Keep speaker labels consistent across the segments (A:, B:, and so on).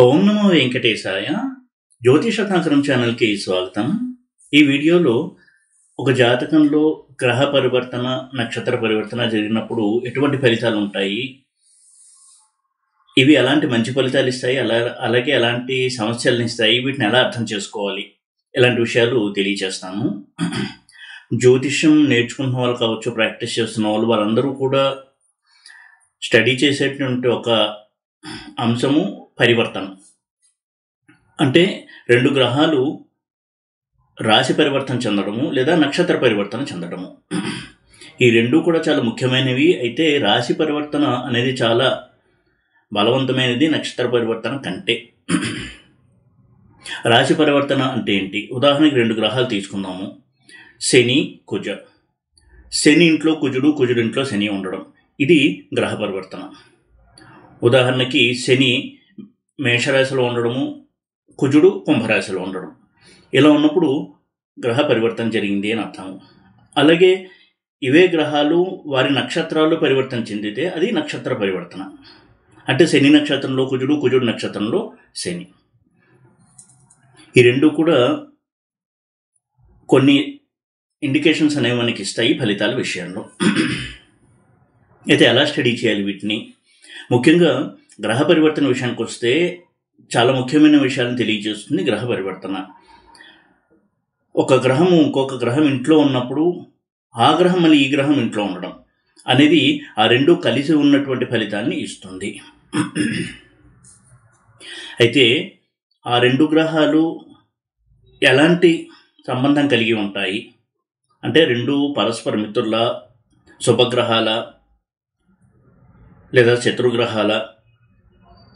A: ఓం నమో వెంకటేశాయ. జ్యోతిషతాంత్రం ఛానల్కి స్వాగతం. ఈ వీడియోలో ఒక జాతకంలో గ్రహ పరివర్తన, నక్షత్ర పరివర్తన జరిగినప్పుడు ఎటువంటి ఫలితాలు ఉంటాయి, ఇవి ఎలాంటి మంచి ఫలితాలు ఇస్తాయి, అలాగే ఎలాంటి సమస్యలను ఇస్తాయి, వీటిని ఎలా అర్థం చేసుకోవాలి, ఇలాంటి విషయాలు తెలియచేస్తాను. జ్యోతిష్యం నేర్చుకున్న వాళ్ళు కావచ్చు, ప్రాక్టీస్ చేస్తున్న వాళ్ళు, వాళ్ళందరూ కూడా స్టడీ చేసేటువంటి ఒక అంశము పరివర్తన. అంటే రెండు గ్రహాలు రాశి పరివర్తన చెందడము లేదా నక్షత్ర పరివర్తన చెందడము, ఈ రెండు కూడా చాలా ముఖ్యమైనవి. అయితే రాశి పరివర్తన అనేది చాలా బలవంతమైనది నక్షత్ర పరివర్తన కంటే. రాశి పరివర్తన అంటే ఏంటి? ఉదాహరణకి రెండు గ్రహాలు తీసుకుందాము, శని, కుజ. శని ఇంట్లో కుజుడు, కుజుడు ఇంట్లో శని ఉండడం, ఇది గ్రహ పరివర్తన. ఉదాహరణకి శని మేషరాశిలో ఉండడము, కుజుడు కుంభరాశిలో ఉండడం, ఇలా ఉన్నప్పుడు గ్రహ పరివర్తన జరిగింది అని అర్థం. అలాగే ఇవే గ్రహాలు వారి నక్షత్రాలు పరివర్తన చెందితే అది నక్షత్ర పరివర్తన. అంటే శని నక్షత్రంలో కుజుడు, కుజుడు నక్షత్రంలో శని. ఈ రెండు కూడా కొన్ని ఇండికేషన్స్ అనేవి మనకి ఇస్తాయి ఫలితాల విషయంలో. అయితే ఎలా స్టడీ చేయాలి వీటిని? ముఖ్యంగా గ్రహ పరివర్తన విషయానికి వస్తే చాలా ముఖ్యమైన విషయాలను తెలియజేస్తుంది గ్రహ పరివర్తన. ఒక గ్రహము ఇంకొక గ్రహం ఇంట్లో ఉన్నప్పుడు ఆ గ్రహం మళ్ళీ ఈ గ్రహం ఇంట్లో ఉండడం అనేది ఆ రెండు కలిసి ఉన్నటువంటి ఫలితాన్ని ఇస్తుంది. అయితే ఆ రెండు గ్రహాలు ఎలాంటి సంబంధం కలిగి ఉంటాయి అంటే, రెండు పరస్పర మిత్రుల, శుభగ్రహాల లేదా శత్రుగ్రహాల,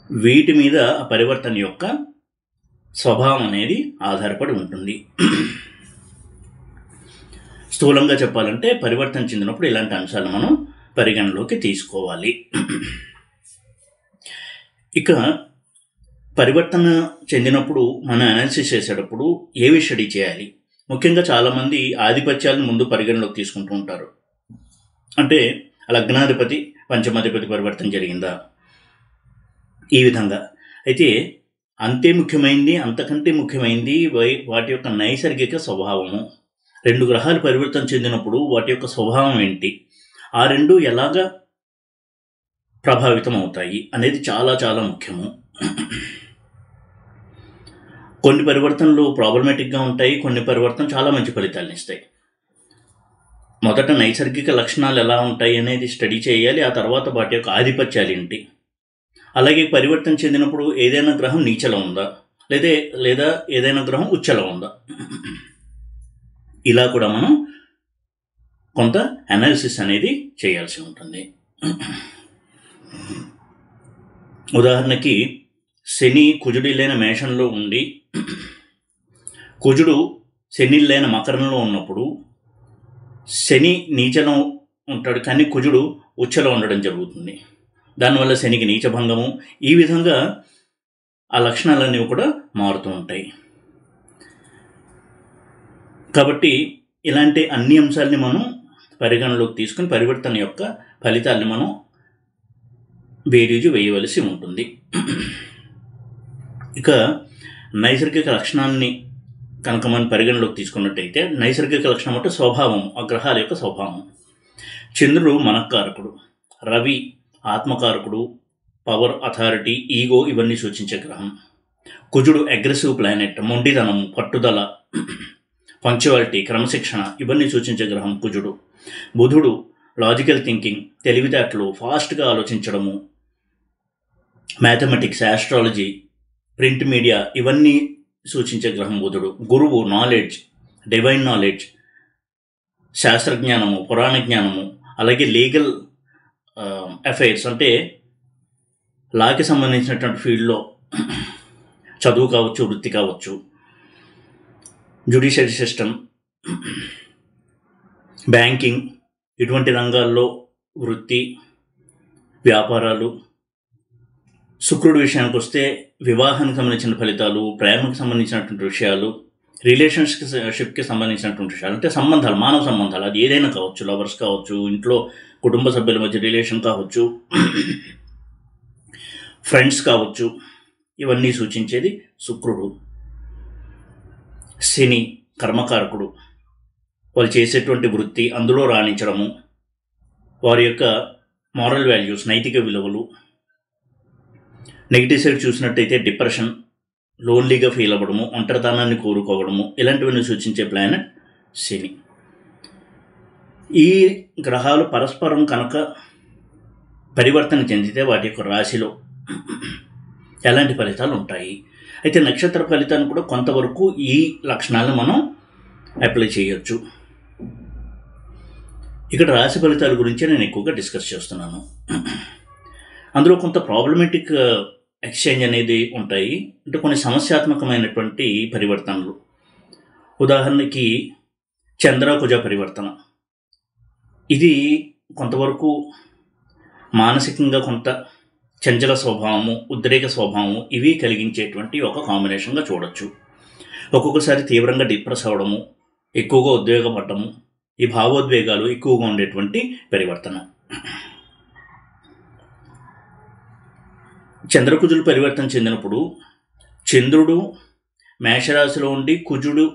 A: వీటి మీద ఆ పరివర్తన యొక్క స్వభావం అనేది ఆధారపడి ఉంటుంది. స్థూలంగా చెప్పాలంటే పరివర్తన చెందినప్పుడు ఇలాంటి అంశాలు మనం పరిగణలోకి తీసుకోవాలి. ఇక పరివర్తన చెందినప్పుడు మనం అనాలిసిస్ చేసేటప్పుడు ఏవి స్టడీ చేయాలి? ముఖ్యంగా చాలామంది ఆధిపత్యాలను ముందు పరిగణలోకి తీసుకుంటూ ఉంటారు. అంటే లగ్నాధిపతి, పంచమాధిపతి పరివర్తన జరిగిందా, ఈ విధంగా. అయితే అంతే ముఖ్యమైనది, అంతకంటే ముఖ్యమైనది వాటి యొక్క నైసర్గిక స్వభావము. రెండు గ్రహాలు పరివర్తన చెందినప్పుడు వాటి యొక్క స్వభావం ఏంటి, ఆ రెండు ఎలాగా ప్రభావితం అవుతాయి అనేది చాలా చాలా ముఖ్యము. కొన్ని పరివర్తనలు ప్రాబ్లమేటిక్గా ఉంటాయి, కొన్ని పరివర్తనలు చాలా మంచి ఫలితాలను ఇస్తాయి. మొదట నైసర్గిక లక్షణాలు ఎలా ఉంటాయి అనేది స్టడీ చేయాలి. ఆ తర్వాత వాటి యొక్క ఆధిపత్యాలు ఏంటి, అలాగే పరివర్తన చెందినప్పుడు ఏదైనా గ్రహం నీచలో ఉందా, లేదా ఏదైనా గ్రహం ఉచ్చలో ఉందా, ఇలా కూడా మనం కొంత అనాలిసిస్ అనేది చేయాల్సి ఉంటుంది. ఉదాహరణకి శని కుజుడిల్లైన మేషంలో ఉండి కుజుడు శనిల్లైన మకరంలో ఉన్నప్పుడు శని నీచలో ఉంటాడు, కానీ కుజుడు ఉచ్చలో ఉండడం జరుగుతుంది. దానివల్ల శనికి నీచభంగము, ఈ విధంగా ఆ లక్షణాలన్నీ కూడా మారుతూ ఉంటాయి. కాబట్టి ఇలాంటి అన్ని అంశాలని మనం పరిగణలోకి తీసుకుని పరివర్తన యొక్క ఫలితాలని మనం బేరీజు వేయవలసి ఉంటుంది. ఇక నైసర్గిక లక్షణాలని కనుక మనం పరిగణలోకి తీసుకున్నట్టయితే, నైసర్గిక లక్షణం అంటే స్వభావం, ఆ గ్రహాల యొక్క స్వభావం. చంద్రుడు మనఃకారకుడు, రవి ఆత్మకారకుడు, పవర్, అథారిటీ, ఈగో ఇవన్నీ సూచించే గ్రహం. కుజుడు అగ్రెసివ్ ప్లానెట్, మొండితనం, పట్టుదల, పంక్చువాలిటీ, క్రమశిక్షణ ఇవన్నీ సూచించే గ్రహం కుజుడు. బుధుడు లాజికల్ థింకింగ్, తెలివితేటలు, ఫాస్ట్గా ఆలోచించడము, మ్యాథమెటిక్స్, ఆస్ట్రాలజీ, ప్రింట్ మీడియా ఇవన్నీ సూచించే గ్రహం బుధుడు. గురువు నాలెడ్జ్, డివైన్ నాలెడ్జ్, శాస్త్రజ్ఞానము, పురాణ జ్ఞానము, అలాగే లీగల్ అఫైర్స్ అంటే లాకి సంబంధించినటువంటి ఫీల్డ్లో చదువు కావచ్చు, వృత్తి కావచ్చు, జ్యుడిషియరీ సిస్టమ్, బ్యాంకింగ్, ఇటువంటి రంగాల్లో వృత్తి, వ్యాపారాలు. శుక్రుడి విషయానికి వస్తే వివాహానికి సంబంధించిన ఫలితాలు, ప్రేమకు సంబంధించినటువంటి విషయాలు, రిలేషన్షిప్కి సంబంధించినటువంటి విషయాలు, అంటే సంబంధాలు, మానవ సంబంధాలు, అది ఏదైనా కావచ్చు, లవర్స్ కావచ్చు, ఇంట్లో కుటుంబ సభ్యుల మధ్య రిలేషన్ కావచ్చు, ఫ్రెండ్స్ కావచ్చు, ఇవన్నీ సూచించేది శుక్రుడు. శని కర్మకారకుడు, వాళ్ళు చేసేటువంటి వృత్తి అందులో రాణించడము, వారి యొక్క మారల్ వాల్యూస్ నైతిక విలువలు. నెగిటివ్ సైడ్ చూసినట్టయితే డిప్రెషన్, లోన్లీగా ఫీల్ అవ్వడము, ఒంటరితనాన్ని కోరుకోవడము, ఇలాంటివన్నీ సూచించే ప్లానెట్ శని. ఈ గ్రహాలు పరస్పరం కనుక పరివర్తన చెందితే వాటి యొక్క రాశిలో ఎలాంటి ఫలితాలు ఉంటాయి? అయితే నక్షత్ర ఫలితాన్ని కూడా కొంతవరకు ఈ లక్షణాలను మనం అప్లై చేయొచ్చు. ఇక్కడ రాశి ఫలితాల గురించి నేను ఎక్కువగా డిస్కస్ చేస్తున్నాను. అందులో కొంత ప్రాబ్లమేటిక్ ఎక్స్చేంజ్ అనేది ఉంటాయి, అంటే కొన్ని సమస్యాత్మకమైనటువంటి పరివర్తనలు. ఉదాహరణకి చంద్రకుజ పరివర్తన, ఇది కొంతవరకు మానసికంగా కొంత చంచల స్వభావము, ఉద్రేక స్వభావము ఇవి కలిగించేటువంటి ఒక కాంబినేషన్గా చూడొచ్చు. ఒక్కొక్కసారి తీవ్రంగా డిప్రెస్ అవ్వడము, ఎక్కువగా ఉద్వేగపడము, ఈ భావోద్వేగాలు ఎక్కువగా ఉండేటువంటి పరివర్తన. చంద్రకుజులు పరివర్తన చెందినప్పుడు చంద్రుడు మేషరాశిలో ఉండి కుజుడు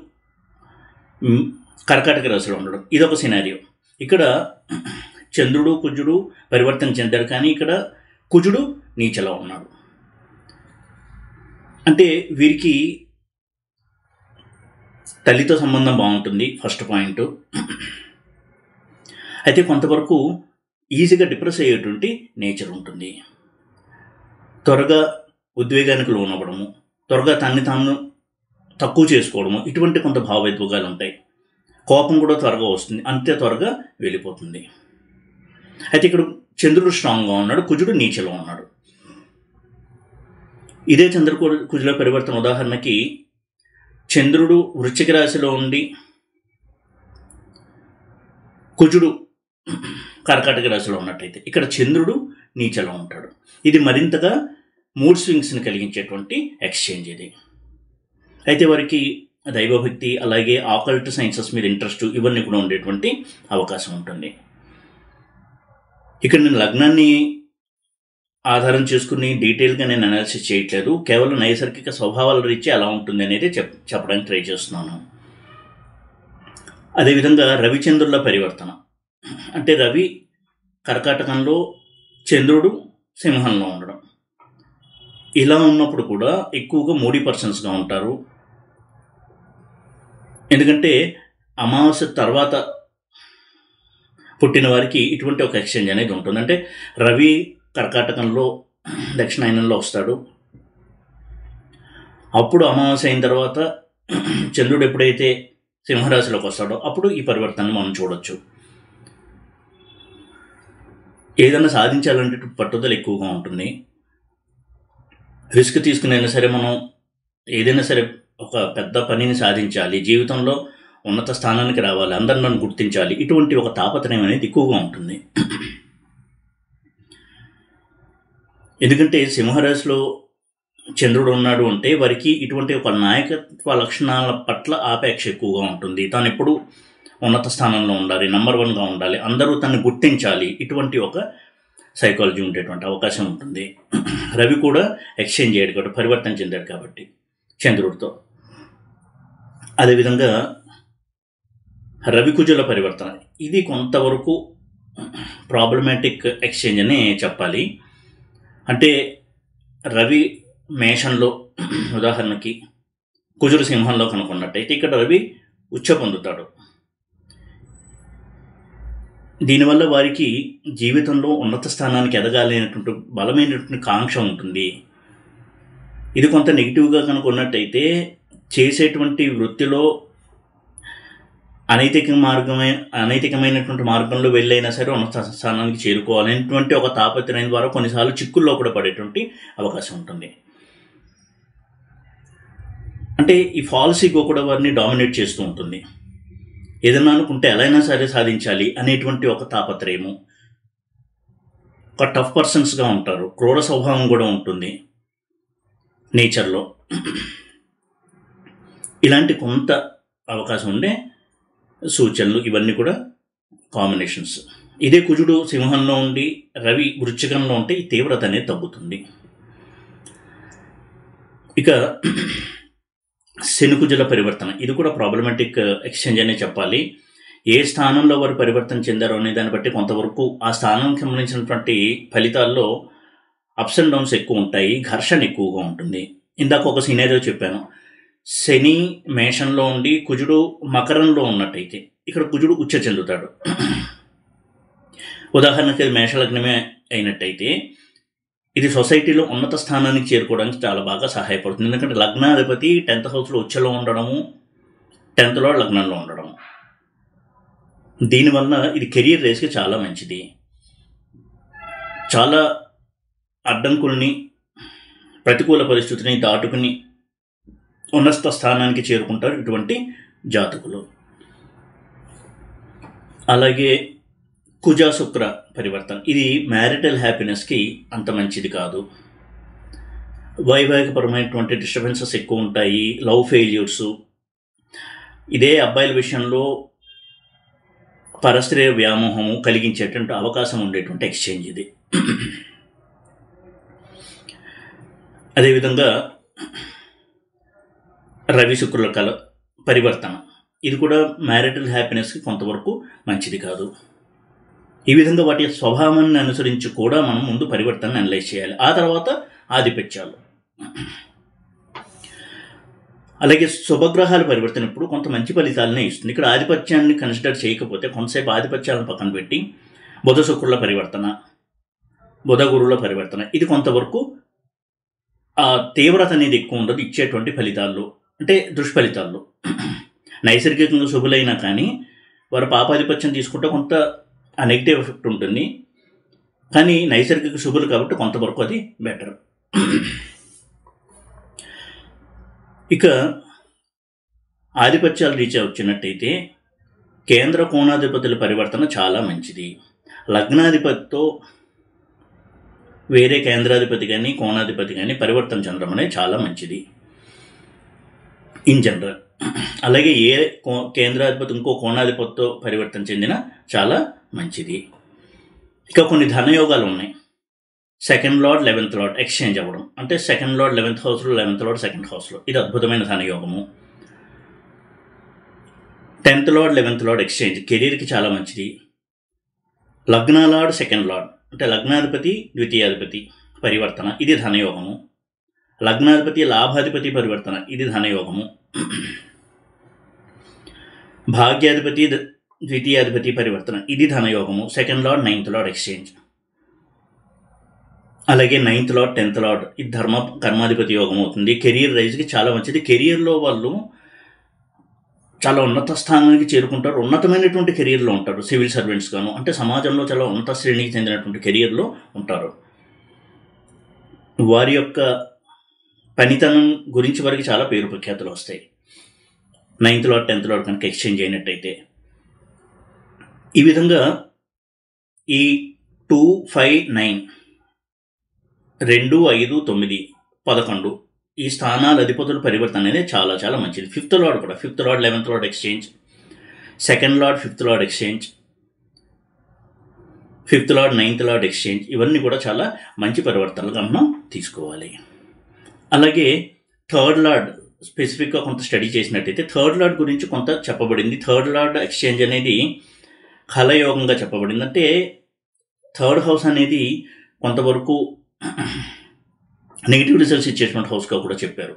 A: కర్కాటక రాశిలో ఉండడం, ఇదొక సినారియో. ఇక్కడ చంద్రుడు కుజుడు పరివర్తన చెందారు, కానీ ఇక్కడ కుజుడు నీచలో ఉన్నాడు. అంటే వీరికి తల్లితో సంబంధం బాగుంటుంది, ఫస్ట్ పాయింట్. అయితే కొంతవరకు ఈజీగా డిప్రెస్ అయ్యేటువంటి నేచర్ ఉంటుంది, త్వరగా ఉద్వేగానికి లోనవ్వడము, త్వరగా తన్ని తాను తక్కువ చేసుకోవడము, ఇటువంటి కొంత భావోద్వేగాలు ఉంటాయి. కోపం కూడా త్వరగా వస్తుంది, అంతే త్వరగా వెళ్ళిపోతుంది. అయితే ఇక్కడ చంద్రుడు స్ట్రాంగ్గా ఉన్నాడు, కుజుడు నీచలో ఉన్నాడు. ఇదే కుజుల పరివర్తన ఉదాహరణకి చంద్రుడు వృశ్చిక రాశిలో ఉండి కుజుడు కర్కాటక రాశిలో ఉన్నట్టయితే ఇక్కడ చంద్రుడు నీచలో ఉంటాడు. ఇది మరింతగా మూడ్ స్వింగ్స్ని కలిగించేటువంటి ఎక్స్చేంజ్ ఇది. అయితే వారికి దైవభక్తి, అలాగే ఆకల్ట్ సైన్సెస్ మీద ఇంట్రెస్ట్, ఇవన్నీ కూడా ఉండేటువంటి అవకాశం ఉంటుంది. ఇక్కడ నేను లగ్నాన్ని ఆధారం చేసుకుని డీటెయిల్గా నేను అనాలిసిస్ చేయట్లేదు, కేవలం నైసర్గిక స్వభావాల రీత్యా ఎలా ఉంటుంది అనేది చెప్పడానికి ట్రై చేస్తున్నాను. అదేవిధంగా రవిచంద్రుల పరివర్తన, అంటే రవి కర్కాటకంలో, చంద్రుడు సింహంలో ఉండడం. ఇలా ఉన్నప్పుడు కూడా ఎక్కువగా మూడీ పర్సన్స్గా ఉంటారు. ఎందుకంటే అమావాస్య తర్వాత పుట్టిన వారికి ఇటువంటి ఒక ఎక్స్చేంజ్ అనేది ఉంటుంది. అంటే రవి కర్కాటకంలో దక్షిణాయనంలో వస్తాడు, అప్పుడు అమావాస్య అయిన తర్వాత చంద్రుడు ఎప్పుడైతే సింహరాశిలోకి వస్తాడో అప్పుడు ఈ పరివర్తనను మనం చూడొచ్చు. ఏదైనా సాధించాలంటే పట్టుదల ఎక్కువగా ఉంటుంది, రిస్క్ తీసుకునైనా సరే మనం ఏదైనా సరే ఒక పెద్ద పనిని సాధించాలి, జీవితంలో ఉన్నత స్థానానికి రావాలి, అందరు నన్ను గుర్తించాలి, ఇటువంటి ఒక తాపత్రయం అనేది ఎక్కువగా ఉంటుంది. ఎందుకంటే సింహరాశిలో చంద్రుడు ఉన్నాడు అంటే వారికి ఇటువంటి ఒక నాయకత్వ లక్షణాల పట్ల ఆపేక్ష ఎక్కువగా ఉంటుంది. తాను ఎప్పుడు ఉన్నత స్థానంలో ఉండాలి, నంబర్ 1గా ఉండాలి, అందరూ తనని గుర్తించాలి, ఇటువంటి ఒక సైకాలజీ ఉండేటువంటి అవకాశం ఉంటుంది. రవి కూడా ఎక్స్చేంజ్ అయ్యాడు కాబట్టి, పరివర్తన చెందాడు కాబట్టి చంద్రుడితో. అదేవిధంగా రవికుజుల పరివర్తన, ఇది కొంతవరకు ప్రాబ్లమాటిక్ ఎక్స్చేంజ్ అని చెప్పాలి. అంటే రవి మేషంలో ఉదాహరణకి, కుజుడు సింహంలో కనుక్కున్నట్టయితే ఇక్కడ రవి ఉచ్చ పొందుతాడు. దీనివల్ల వారికి జీవితంలో ఉన్నత స్థానానికి ఎదగాలి అనేటువంటి బలమైనటువంటి కాంక్ష ఉంటుంది. ఇది కొంత నెగిటివ్గా కనుక్కున్నట్టయితే చేసేటువంటి వృత్తిలో అనైతికమైనటువంటి మార్గంలో వెళ్ళైనా సరే ఉన్నత స్థానానికి చేరుకోవాలనేటువంటి ఒక తాపత్రయం ద్వారా కొన్నిసార్లు చిక్కుల్లో కూడా పడేటువంటి అవకాశం ఉంటుంది. అంటే ఈ ఫాల్స్ ఈగో కూడా వారిని డామినేట్ చేస్తూ ఉంటుంది. ఏదైనా అనుకుంటే ఎలా అయినా సరే సాధించాలి అనేటువంటి ఒక తాపత్రయము, ఒక టఫ్ పర్సన్స్గా ఉంటారు, క్రూర స్వభావం కూడా ఉంటుంది నేచర్లో. ఇలాంటి కొంత అవకాశం ఉండే సూచనలు ఇవన్నీ కూడా కాంబినేషన్స్. ఇదే కుజుడు సింహంలో ఉండి రవి వృశ్చికంలో ఉంటే ఈ తీవ్రత అనేది తగ్గుతుంది. ఇక శనికుజుల పరివర్తన ఇది కూడా ప్రాబ్లమాటిక్ ఎక్స్చేంజ్ అనే చెప్పాలి. ఏ స్థానంలో వారు పరివర్తన చెందారో అనే దాన్ని బట్టి కొంతవరకు ఆ స్థానానికి సంబంధించినటువంటి ఫలితాల్లో అప్స్ అండ్ డౌన్స్ ఎక్కువ ఉంటాయి, ఘర్షణ ఎక్కువగా ఉంటుంది. ఇందాక ఒక సినారియో చెప్పాను, శని మేషంలో ఉండి కుజుడు మకరంలో ఉన్నట్టయితే ఇక్కడ కుజుడు ఉచ్చ చెందుతాడు. ఉదాహరణకి అది మేషలగ్నమే అయినట్టయితే ఇది సొసైటీలో ఉన్నత స్థానానికి చేరుకోవడానికి చాలా బాగా సహాయపడుతుంది. ఎందుకంటే లగ్నాధిపతి 10th హౌస్లో ఉచ్చలో ఉండడము, 10th లార్డ్ లగ్నంలో ఉండడము, దీనివల్ల ఇది కెరియర్ రేస్కి చాలా మంచిది. చాలా అడ్డంకుల్ని, ప్రతికూల పరిస్థితిని దాటుకుని ఉన్నత స్థానానికి చేరుకుంటారు ఇటువంటి జాతకులు. అలాగే కుజ శుక్ర పరివర్తన ఇది మ్యారిటల్ హ్యాపీనెస్కి అంత మంచిది కాదు. వైవాహికపరమైనటువంటి డిస్టర్బెన్సెస్ ఎక్కువ ఉంటాయి, లవ్ ఫెయిల్యూర్సు. ఇదే అబ్బాయిల విషయంలో పరస్త్రీయ వ్యామోహము కలిగించేటువంటి అవకాశం ఉండేటువంటి ఎక్స్చేంజ్ ఇది. అదేవిధంగా రవి శుక్రుల పరివర్తన ఇది కూడా మ్యారిటల్ హ్యాపీనెస్కి కొంతవరకు మంచిది కాదు. ఈ విధంగా వాటి స్వభావాన్ని అనుసరించి కూడా మనం ముందు పరివర్తనను అనలైజ్ చేయాలి, ఆ తర్వాత ఆధిపత్యాలు. అలాగే శుభగ్రహాల పరివర్తన ఇప్పుడు కొంత మంచి ఫలితాలనే ఇస్తుంది. ఇక్కడ ఆధిపత్యాన్ని కన్సిడర్ చేయకపోతే కొంతసేపు ఆధిపత్యాలను పక్కన పెట్టి బుధ శుక్రుల పరివర్తన, బుధ గురువుల పరివర్తన ఇది కొంతవరకు ఆ తీవ్రత అనేది ఎక్కువ ఉండదు ఇచ్చేటువంటి ఫలితాల్లో, అంటే దుష్ఫలితాల్లో. నైసర్గికంగా శుభులైనా కానీ వారు పాపాధిపత్యం తీసుకుంటే కొంత ఆ నెగిటివ్ ఎఫెక్ట్ ఉంటుంది, కానీ నైసర్గిక శుభులు కాబట్టి కొంతవరకు అది బెటర్. ఇక ఆధిపత్యాలు రీచ్ వచ్చినట్టయితే కేంద్ర కోణాధిపతుల పరివర్తన చాలా మంచిది. లగ్నాధిపతితో వేరే కేంద్రాధిపతి కానీ కోణాధిపతి కానీ పరివర్తన చెందడం అనేది చాలా మంచిది ఇన్ జనరల్. అలాగే ఏ కేంద్రాధిపతి ఇంకో కోణాధిపతితో పరివర్తన చెందిన చాలా మంచిది. ఇక కొన్ని ధనయోగాలు ఉన్నాయి. 2nd lord 11th lord exchange అవ్వడం, అంటే 2nd లార్డ్ 11th హౌస్లో, 11th లార్డ్ 2nd హౌస్లో, ఇది అద్భుతమైన ధనయోగము. 10th lord 11th lord exchange కెరీర్కి చాలా మంచిది. లగ్నాలార్డ్ 2nd లార్డ్ అంటే లగ్నాధిపతి ద్వితీయాధిపతి పరివర్తన ఇది ధనయోగము. లగ్నాధిపతి లాభాధిపతి పరివర్తన ఇది ధనయోగము. భాగ్యాధిపతి ద్వితీయాధిపతి పరివర్తన ఇది ధనయోగము. 2nd lord 9th lord exchange. అలాగే 9th లార్డ్ 10th లార్డ్ ఇది కర్మాధిపతి యోగం అవుతుంది. కెరియర్ రైజ్కి చాలా మంచిది. కెరియర్లో వాళ్ళు చాలా ఉన్నత స్థానానికి చేరుకుంటారు, ఉన్నతమైనటువంటి కెరియర్లో ఉంటారు. సివిల్ సర్వెంట్స్ గాను, అంటే సమాజంలో చాలా ఉన్నత శ్రేణికి చెందినటువంటి కెరియర్లో ఉంటారు. వారి యొక్క పనితనం గురించి వారికి చాలా పేరు ప్రఖ్యాతులు వస్తాయి 9th లార్డ్ 10th లార్డ్ కనుక ఎక్స్చేంజ్ అయినట్టయితే. ఈ విధంగా ఈ 2, 5, 9 2, 5, 9, 11 ఈ స్థానాల అధిపతుల పరివర్తన అనేది చాలా చాలా మంచిది. 5th లార్డ్ కూడా 5th lord 11th lord exchange, 2nd lord 5th lord exchange, 5th lord 9th lord exchange ఇవన్నీ కూడా చాలా మంచి పరివర్తనలుగా మనం తీసుకోవాలి. అలాగే 3rd లార్డ్ స్పెసిఫిక్గా కొంత స్టడీ చేసినట్టయితే 3rd లార్డ్ గురించి కొంత చెప్పబడింది. 3rd లార్డ్ ఎక్స్చేంజ్ అనేది కలయోగంగా చెప్పబడింది. అంటే 3rd హౌస్ అనేది కొంతవరకు నెగిటివ్ రిజల్ట్స్ ఇచ్చేటువంటి హౌస్గా కూడా చెప్పారు.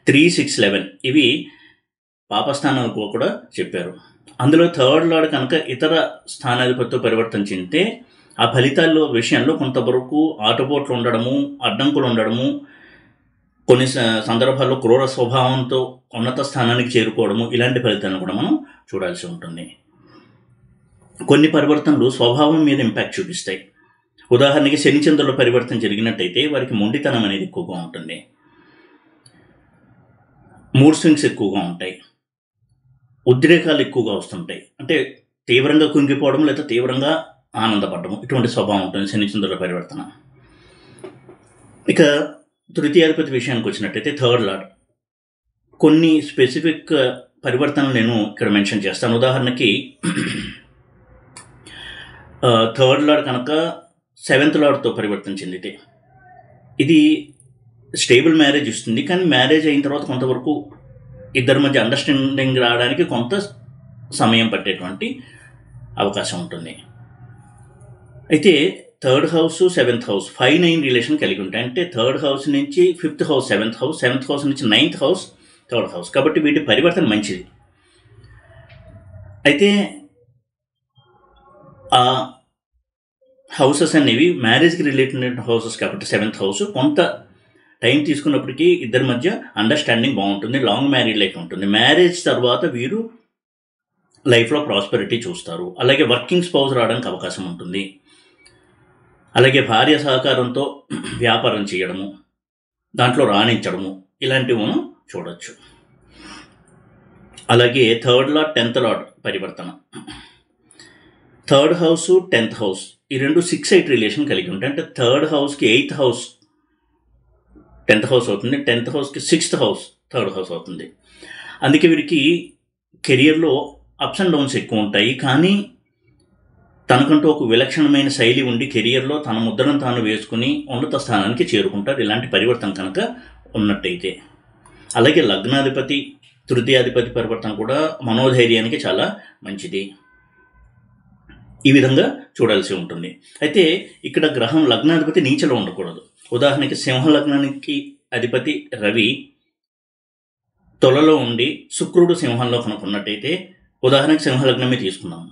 A: 3, 6, 11 ఇవి పాపస్థానాలకు కూడా చెప్పారు. అందులో 3rd లార్డ్ కనుక ఇతర స్థానాధిపతితో పరివర్తన చెందితే ఆ ఫలితాల్లో విషయంలో కొంతవరకు ఆటుపోట్లు ఉండడము, అడ్డంకులు ఉండడము, కొన్ని సందర్భాల్లో క్రూర స్వభావంతో ఉన్నత స్థానానికి చేరుకోవడము, ఇలాంటి ఫలితాలను కూడా మనం చూడాల్సి ఉంటుంది. కొన్ని పరివర్తనలు స్వభావం మీద ఇంపాక్ట్ చూపిస్తాయి. ఉదాహరణకి శనిచంద్రుల పరివర్తన జరిగినట్టయితే వారికి మొండితనం అనేది ఎక్కువగా ఉంటుంది, మూడ్ స్వింగ్స్ ఎక్కువగా ఉంటాయి, ఉద్రేకాలు ఎక్కువగా వస్తుంటాయి. అంటే తీవ్రంగా కుంగిపోవడం లేదా తీవ్రంగా ఆనందపడడం, ఇటువంటి స్వభావం ఉంటుంది శనిచంద్రుల పరివర్తన. ఇక తృతీయాధిపతి విషయానికి వచ్చినట్టయితే 3rd లార్డ్ కొన్ని స్పెసిఫిక్ పరివర్తనలు నేను ఇక్కడ మెన్షన్ చేస్తాను. ఉదాహరణకి 3rd లార్డ్ కనుక 7th లార్డ్తో పరివర్తన చెందితే ఇది స్టేబుల్ మ్యారేజ్ ఇస్తుంది. కానీ మ్యారేజ్ అయిన తర్వాత కొంతవరకు ఇద్దరి మధ్య అండర్స్టాండింగ్ రావడానికి కొంత సమయం పట్టేటువంటి అవకాశం ఉంటుంది. అయితే third house, seventh house 5-9 relation కలిగి ఉంటాయి. అంటే థర్డ్ హౌస్ నుంచి fifth house seventh house, seventh house నుంచి నైన్త్ హౌస్ థర్డ్ హౌస్. కాబట్టి వీటి పరివర్తన మంచిది. అయితే ఆ హౌసెస్ అనేవి మ్యారేజ్కి రిలేటెడ్ హౌసెస్ కాబట్టి సెవెంత్ హౌస్ కొంత టైం తీసుకున్నప్పటికీ ఇద్దరి మధ్య అండర్స్టాండింగ్ బాగుంటుంది, లాంగ్ మ్యారీడ్ లైఫ్ ఉంటుంది. మ్యారేజ్ తర్వాత వీరు లైఫ్లో ప్రాస్పెరిటీ చూస్తారు. అలాగే వర్కింగ్ స్పౌస్ రావడానికి అవకాశం ఉంటుంది. అలాగే భార్య సహకారంతో వ్యాపారం చేయడము, దాంట్లో రాణించడము, ఇలాంటివి మనం చూడవచ్చు. అలాగే థర్డ్ లార్డ్, 10th లార్డ్ పరివర్తన. థర్డ్ హౌస్, 10th హౌస్ ఈ రెండు 6-8 రిలేషన్ కలిగి ఉంటాయి. అంటే థర్డ్ హౌస్కి 8th హౌస్ 10th హౌస్ అవుతుంది, 10th హౌస్కి 6th హౌస్ థర్డ్ హౌస్ అవుతుంది. అందుకే వీరికి కెరియర్లో అప్స్ అండ్ డౌన్స్ ఎక్కువ ఉంటాయి. కానీ తనకంటూ ఒక విలక్షణమైన శైలి ఉండి కెరియర్లో తన ముద్రను తాను వేసుకుని ఉన్నత స్థానానికి చేరుకుంటారు, ఇలాంటి పరివర్తన కనుక ఉన్నట్టయితే. అలాగే లగ్నాధిపతి, తృతీయాధిపతి పరివర్తన కూడా మనోధైర్యానికి చాలా మంచిది. ఈ విధంగా చూడాల్సి ఉంటుంది. అయితే ఇక్కడ గ్రహం లగ్నాధిపతి నీచలో ఉండకూడదు. ఉదాహరణకి సింహ లగ్నానికి అధిపతి రవి తొలలో ఉండి శుక్రుడు సింహంలో కనుక్కున్నట్టయితే, ఉదాహరణకి సింహ లగ్నమే తీసుకున్నాము.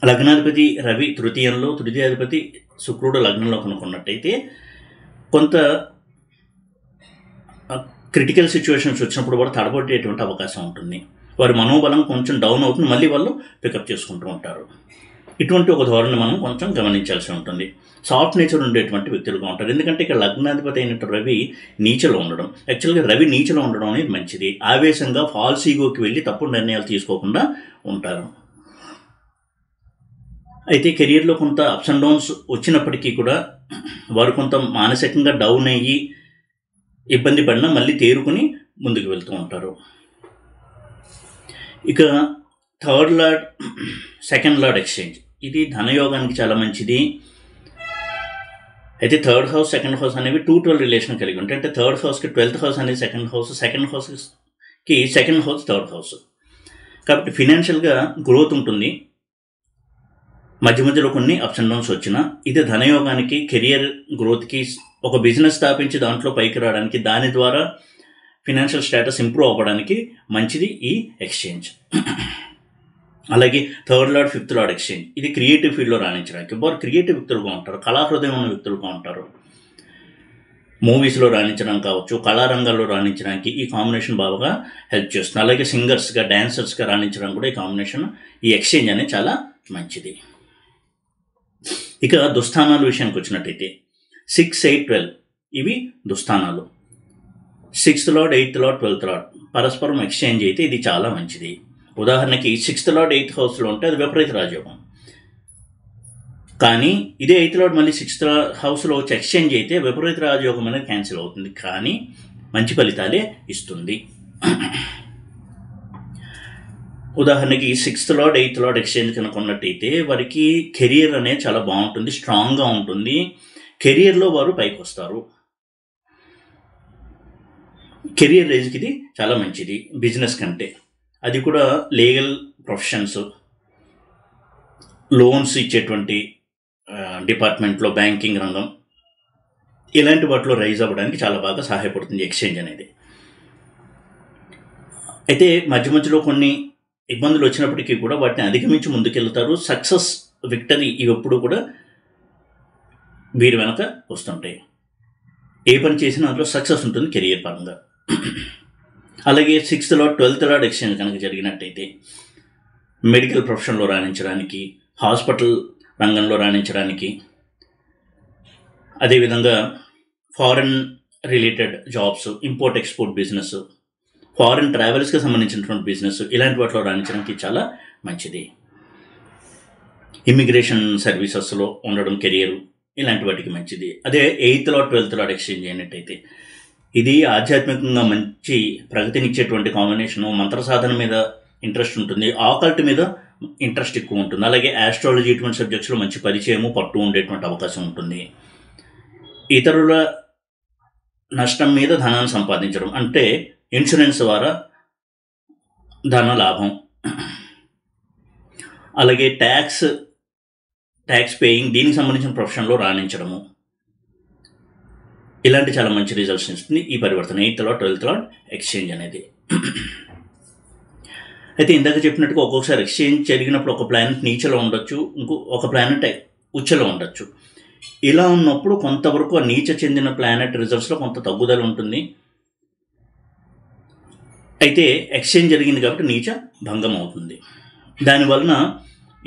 A: లగ్నాధిపతి రవి తృతీయంలో, తృతీయాధిపతి శుక్రుడు లగ్నంలో కనుక్కున్నట్టయితే కొంత క్రిటికల్ సిచ్యువేషన్స్ వచ్చినప్పుడు కూడా తడబడేటువంటి అవకాశం ఉంటుంది. వారి మనోబలం కొంచెం డౌన్ అవుతుంది, మళ్ళీ వాళ్ళు పికప్ చేసుకుంటూ ఉంటారు. ఇటువంటి ఒక ధోరణి మనం కొంచెం గమనించాల్సి ఉంటుంది. సాఫ్ట్ నేచర్ ఉండేటువంటి వ్యక్తులుగా ఉంటారు. ఎందుకంటే ఇక్కడ లగ్నాధిపతి అయినట్టు రవి నీచలో ఉండడం, యాక్చువల్గా రవి నీచలో ఉండడం అనేది మంచిది. ఆవేశంగా ఫాల్స్ ఈగోకి వెళ్ళి తప్పుడు నిర్ణయాలు తీసుకోకుండా ఉంటారు. అయితే కెరియర్లో కొంత అప్స్ అండ్ డౌన్స్ వచ్చినప్పటికీ కూడా వారు కొంత మానసికంగా డౌన్ అయ్యి ఇబ్బంది పడినా మళ్ళీ తేరుకుని ముందుకు వెళ్తూ ఉంటారు. ఇక third lord, second lord exchange ఇది ధనయోగానికి చాలా మంచిది. అయితే థర్డ్ హౌస్, సెకండ్ హౌస్ అనేవి 2-12 రిలేషన్ కలిగి ఉంటాయి. అంటే థర్డ్ హౌస్కి 12th హౌస్ అనేది సెకండ్ హౌస్, సెకండ్ హౌస్కి సెకండ్ హౌస్ థర్డ్ హౌస్. కాబట్టి ఫినాన్షియల్గా గ్రోత్ ఉంటుంది. మధ్య మధ్యలో కొన్ని అప్స్ అండ్ డౌన్స్ వచ్చినా ఇది ధనయోగానికి, కెరియర్ గ్రోత్కి, ఒక బిజినెస్ స్థాపించి దాంట్లో పైకి రావడానికి, దాని ద్వారా ఫినాన్షియల్ స్టేటస్ ఇంప్రూవ్ అవ్వడానికి మంచిది ఈ ఎక్స్చేంజ్. అలాగే third lord, 5th lord exchange ఇది క్రియేటివ్ ఫీల్డ్లో రాణించడానికి. వారు క్రియేటివ్ వ్యక్తులుగా ఉంటారు, కళాహృదయం ఉన్న వ్యక్తులుగా ఉంటారు. మూవీస్లో రాణించడం కావచ్చు, కళారంగాల్లో రాణించడానికి ఈ కాంబినేషన్ బాగా హెల్ప్ చేస్తుంది. అలాగే సింగర్స్గా, డాన్సర్స్గా రాణించడం కూడా ఈ కాంబినేషన్, ఈ ఎక్స్చేంజ్ అనేది చాలా మంచిది. ఇక దుస్థానాల విషయానికి వచ్చినట్టయితే 6, 8, 12 ఇవి దుస్థానాలు. 6th lord, 8th lord, 12th lord పరస్పరం ఎక్స్చేంజ్ అయితే ఇది చాలా మంచిది. ఉదాహరణకి 6th లార్డ్ 8th హౌస్లో ఉంటే అది విపరీత రాజయోగం. కానీ ఇదే 8th లార్డ్ మళ్ళీ 6th హౌస్లో వచ్చి ఎక్స్చేంజ్ అయితే విపరీత రాజయోగం అనేది క్యాన్సిల్ అవుతుంది, కానీ మంచి ఫలితాలే ఇస్తుంది. ఉదాహరణకి 6th lord, 8th lord exchange కనుక ఉన్నట్టయితే వారికి కెరియర్ అనేది చాలా బాగుంటుంది, స్ట్రాంగ్గా ఉంటుంది. కెరియర్లో వారు పైకి వస్తారు. కెరియర్ రేజ్కి ఇది చాలా మంచిది బిజినెస్ కంటే. అది కూడా లీగల్ ప్రొఫెషన్స్, లోన్స్ ఇచ్చేటువంటి డిపార్ట్మెంట్లో, బ్యాంకింగ్ రంగం, ఇలాంటి వాటిలో రైజ్ అవ్వడానికి చాలా బాగా సహాయపడుతుంది ఎక్స్చేంజ్ అనేది. అయితే మధ్య మధ్యలో కొన్ని ఇబ్బందులు వచ్చినప్పటికీ కూడా వాటిని అధిగమించి ముందుకెళ్తారు. సక్సెస్, విక్టరీ ఇవి ఎప్పుడు కూడా వీరి వెనక వస్తుంటాయి. ఏ పని చేసినా అందులో సక్సెస్ ఉంటుంది కెరియర్ పరంగా. అలాగే 6th lord, 12th lord exchange కనుక జరిగినట్టయితే మెడికల్ ప్రొఫెషన్లో రాణించడానికి, హాస్పిటల్ రంగంలో రాణించడానికి, అదేవిధంగా foreign related jobs, import export business, foreign ట్రావెల్స్కి సంబంధించినటువంటి బిజినెస్, ఇలాంటి వాటిలో రాణించడానికి చాలా మంచిది. ఇమిగ్రేషన్ సర్వీసెస్లో ఉండడం కెరియర్, ఇలాంటి వాటికి మంచిది. అదే 8th lord, 12th lord exchange అయినట్టయితే ఇది ఆధ్యాత్మికంగా మంచి ప్రగతినిచ్చేటువంటి కాంబినేషను. మంత్ర సాధన మీద ఇంట్రెస్ట్ ఉంటుంది, ఆకల్ట్ మీద ఇంట్రెస్ట్ ఎక్కువ ఉంటుంది. అలాగే ఆస్ట్రాలజీ ఇటువంటి సబ్జెక్ట్స్లో మంచి పరిచయము, పట్టు ఉండేటువంటి అవకాశం ఉంటుంది. ఇతరుల నష్టం మీద ధనాన్ని సంపాదించడం, అంటే ఇన్సూరెన్స్ ద్వారా ధన లాభం. అలాగే ట్యాక్స్ పేయింగ్, దీనికి సంబంధించిన ప్రొఫెషన్లో రాణించడము. ఇలాంటి చాలా మంచి రిజల్ట్స్ ఇస్తుంది ఈ పరివర్తన 8th lot 12th lot exchange అనేది. అయితే ఇందాక చెప్పినట్టుగా ఒక్కొక్కసారి ఎక్స్చేంజ్ జరిగినప్పుడు ఒక ప్లానెట్ నీచలో ఉండొచ్చు, ఒక ప్లానెట్ ఉచ్చలో ఉండొచ్చు. ఇలా ఉన్నప్పుడు కొంతవరకు ఆ నీచ చెందిన ప్లానెట్ రిజల్ట్స్లో కొంత తగ్గుదల ఉంటుంది. అయితే ఎక్స్చేంజ్ జరిగింది కాబట్టి నీచ భంగం అవుతుంది. దానివలన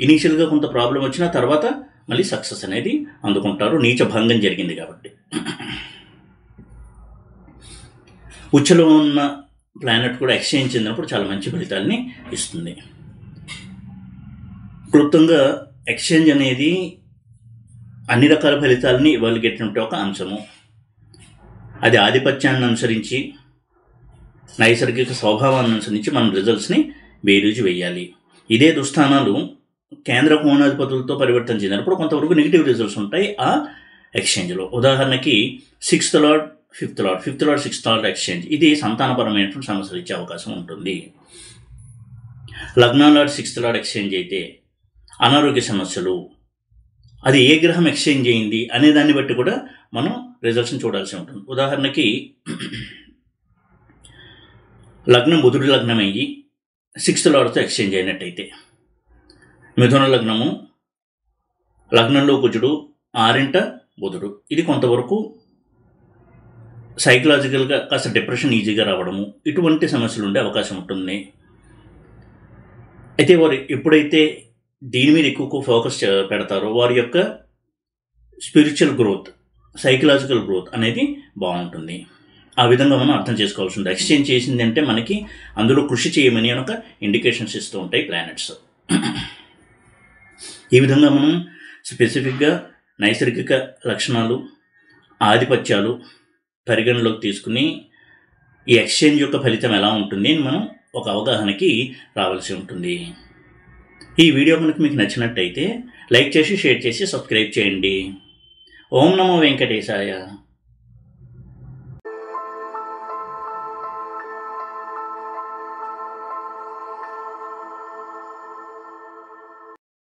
A: ఇనీషియల్గా కొంత ప్రాబ్లం వచ్చిన తర్వాత మళ్ళీ సక్సెస్ అనేది అందుకుంటారు, నీచ భంగం జరిగింది కాబట్టి. ఉచ్చలో ఉన్న ప్లానెట్ కూడా ఎక్స్చేంజ్ చెందినప్పుడు చాలా మంచి ఫలితాలని ఇస్తుంది. క్లుప్తంగా ఎక్స్చేంజ్ అనేది అన్ని రకాల ఫలితాలని ఇవ్వగలిగేటువంటి ఒక అంశము. అది ఆధిపత్యాన్ని అనుసరించి, నైసర్గిక స్వభావాన్ని అనుసరించి మనం రిజల్ట్స్ని బేరీజు వేయాలి. ఇదే దుస్థానాలు కేంద్ర కోణాధిపతులతో పరివర్తన చెందినప్పుడు కొంతవరకు నెగిటివ్ రిజల్ట్స్ ఉంటాయి ఆ ఎక్స్చేంజ్లో. ఉదాహరణకి 6th lot 5th lot 6th lot exchange, ఇది సంతానపరమైనటువంటి సమస్యలు ఇచ్చే అవకాశం ఉంటుంది. లగ్న లాట్ 6th లాట్ ఎక్స్చేంజ్ అయితే అనారోగ్య సమస్యలు, అది ఏ గ్రహం ఎక్స్చేంజ్ అయింది అనే దాన్ని బట్టి కూడా మనం రిజల్ట్స్ని చూడాల్సి ఉంటుంది. ఉదాహరణకి లగ్నం బుధుడి లగ్నం అయ్యి 6th లాట్తో ఎక్స్చేంజ్ అయినట్టయితే, మిథున లగ్నము, లగ్నంలో కుజుడు, 6th బుధుడు, ఇది కొంతవరకు సైకలాజికల్గా కాస్త డిప్రెషన్ ఈజీగా రావడము, ఇటువంటి సమస్యలు ఉండే అవకాశం ఉంటుంది. అయితే వారు ఎప్పుడైతే దీని మీద ఎక్కువ ఫోకస్ పెడతారో వారి యొక్క స్పిరిచువల్ గ్రోత్, సైకలాజికల్ గ్రోత్ అనేది బాగుంటుంది. ఆ విధంగా మనం అర్థం చేసుకోవాల్సి ఉంటుంది. ఎక్స్చేంజ్ చేసింది అంటే మనకి అందులో కృషి చేయమని ఒక ఇండికేషన్స్ ఇస్తూ ఉంటాయి ప్లానెట్స్. ఈ విధంగా మనం స్పెసిఫిక్గా నైసర్గిక లక్షణాలు, ఆధిపత్యాలు పరిగణలోకి తీసుకుని ఈ ఎక్స్చేంజ్ యొక్క ఫలితం ఎలా ఉంటుంది అని మనం ఒక అవగాహనకి రావాల్సి ఉంటుంది. ఈ వీడియో కనుక మీకు నచ్చినట్టయితే లైక్ చేసి, షేర్ చేసి, సబ్స్క్రైబ్ చేయండి. ఓం నమో వెంకటేశాయ.